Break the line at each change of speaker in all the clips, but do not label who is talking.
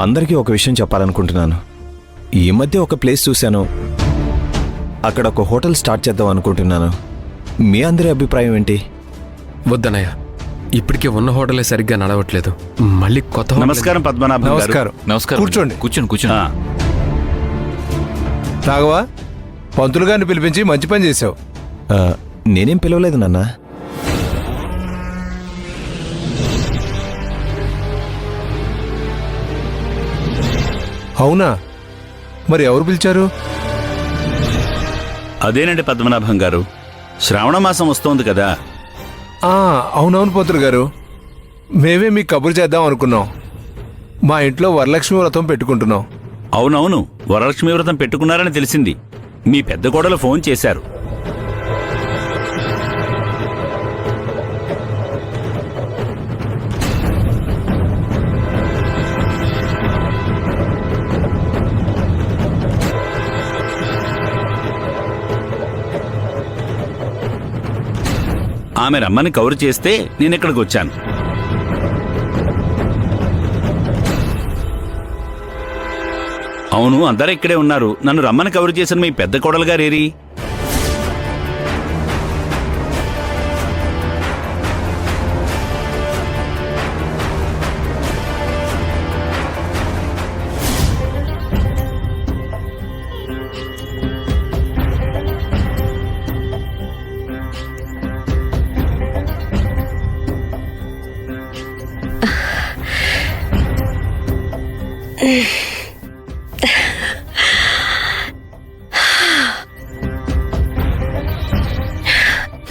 అందరికీ ఒక విషయం చెప్పాలనుకుంటున్నాను. ఈ మధ్య ఒక ప్లేస్ చూశాను, అక్కడ ఒక హోటల్ స్టార్ట్ చేద్దాం అనుకుంటున్నాను. మీ అందరి అభిప్రాయం ఏంటి?
వద్దనయ్య, ఇప్పటికే ఉన్న హోటలే సరిగ్గా నడవట్లేదు. మళ్ళీ కొత్త హోటల్
నమస్కారం పద్మనాభం గారు.
నమస్కారం. కూర్చోండి.
రాఘవా, పంతులు గారిని పిలిపించి మంచి పని చేశావు.
నేనేం పిలవలేదు నాన్న.
అవునా? మరి ఎవరు పిలిచారు?
అదేనండి పద్మనాభం గారు, శ్రావణ మాసం వస్తోంది కదా.
అవునవును పంతులు గారు, మేమే మీకు కబురు చేద్దాం అనుకున్నాం. మా ఇంట్లో వరలక్ష్మి వ్రతం పెట్టుకుంటున్నాం.
అవునవును, వరలక్ష్మి వ్రతం పెట్టుకున్నారని తెలిసింది. మీ పెద్ద కోడలు ఫోన్ చేశారు. ఆమె రమ్మని కవర్ చేస్తే నేనిక్కడికి వచ్చాను. అవును, అందరూ ఇక్కడే ఉన్నారు. నన్ను రమ్మని కవర్ చేసిన మీ పెద్ద కోడలు గారేరి?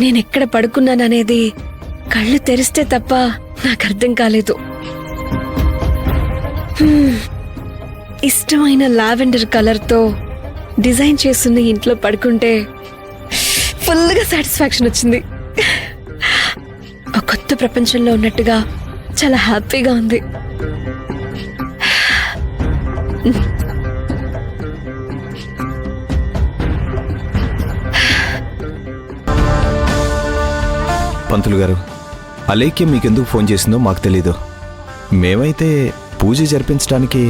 నేనెక్కడ పడుకున్నాననేది కళ్ళు తెరిస్తే తప్ప నాకు అర్థం కాలేదు. ఇష్టమైన లావెండర్ కలర్తో డిజైన్ చేస్తున్న ఇంట్లో పడుకుంటే ఫుల్గా సాటిస్ఫాక్షన్ వచ్చింది. ఒక కొత్త ప్రపంచంలో ఉన్నట్టుగా చాలా హ్యాపీగా ఉంది.
పంతులు గారు, అలేఖ్య మీకెందుకు ఫోన్ చేసిందో మాకు తెలీదు. మేమైతే పూజ జరిపించడానికి,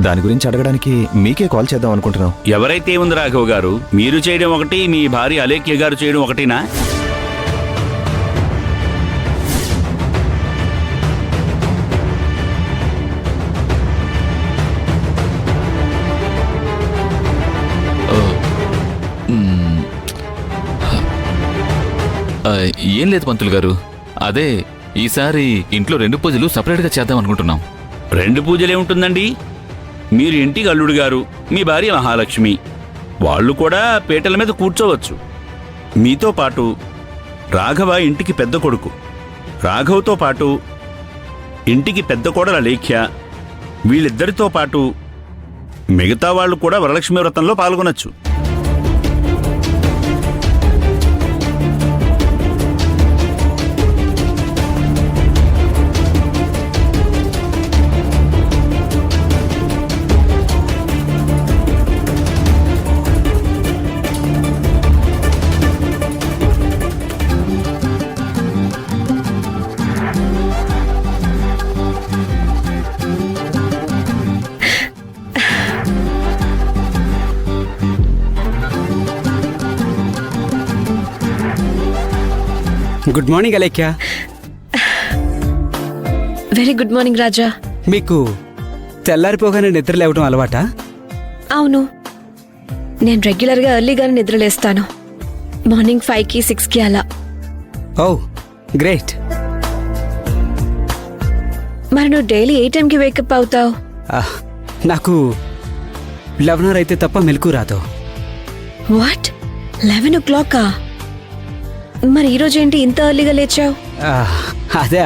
దాని గురించి అడగడానికి మీకే కాల్ చేద్దాం అనుకుంటున్నాం.
ఎవరైతే ఉంది రాఘవ్ గారు, మీరు చేయడం ఒకటి, మీ భార్య అలేఖ్య గారు చేయడం ఒకటినా?
ఏం లేదు పంతులు గారు, అదే ఈసారి ఇంట్లో 2 పూజలు సపరేట్గా చేద్దాం అనుకుంటున్నాం.
2 పూజలేముంటుందండి? మీరు ఇంటికి అల్లుడు గారు, మీ భార్య మహాలక్ష్మి, వాళ్ళు కూడా పీటల మీద కూర్చోవచ్చు. మీతో పాటు రాఘవ ఇంటికి పెద్ద కొడుకు, రాఘవ్తో పాటు ఇంటికి పెద్ద కోడల అలేఖ్య, వీళ్ళిద్దరితో పాటు మిగతా వాళ్ళు కూడా వరలక్ష్మి వ్రతంలో పాల్గొనొచ్చు.
Good morning Alekhya.
Very good morning Raja.
మీకు తెల్లారిపోగానే నిద్ర లేవడం అలవాటా?
అవును, నేను రెగ్యులర్గా ఎర్లీగానే నిద్రలేస్తాను. మార్నింగ్ 5కి 6కి అలా.
ఓ గ్రేట్.
మరి నువ్వు డైలీ ఏ టైంకి వేకప్ అవుతావు?
నాకు 11 అయితే తప్ప మెలకు రాదు.
What, 11 o'clock? మరి ఈరోజు ఏంటి ఇంత ఎర్లీగా లేచావు?
అదే,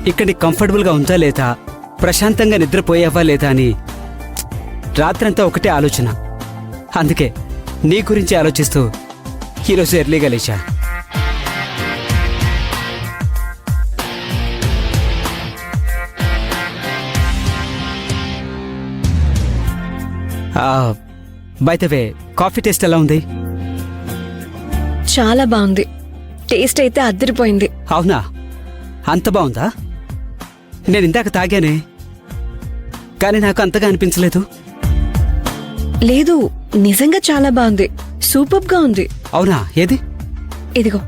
ఇక్కడ కంఫర్టబుల్గా ఉందా లేదా, ప్రశాంతంగా నిద్రపోయావా లేదా అని రాత్రంతా ఒకటే ఆలోచన. అందుకే నీ గురించి ఆలోచిస్తూ ఈరోజు ఎర్లీగా లేచా. By the way, coffee taste ఎలా ఉంది?
చాలా బాగుంది. టేస్ట్ అయితే అదిరిపోయింది.
అవునా? అంత బాగుందా? నేను ఇందాక తాగానే, కానీ నాకు అంతగా అనిపించలేదు.
లేదు, నిజంగా చాలా బాగుంది. సూపర్ గా ఉంది.
అవునా? ఏది?
ఇదిగో.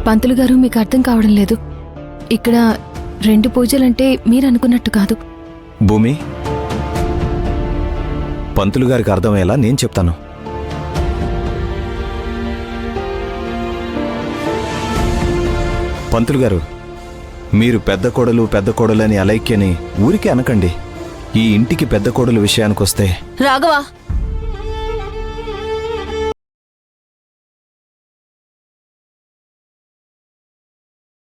పంతులు గారు, మీకు అర్థం కావడం లేదు. ఇక్కడ 2 పూజలంటే మీరు అనుకున్నట్టు కాదు.
భూమి, పంతులు గారికి అర్థమయ్యేలా నేను చెప్తాను. పంతులు గారు, మీరు పెద్ద కోడలు అని అలైక్యని ఊరికే అనకండి. ఈ ఇంటికి పెద్ద కోడలు విషయానికొస్తే
రాఘవా,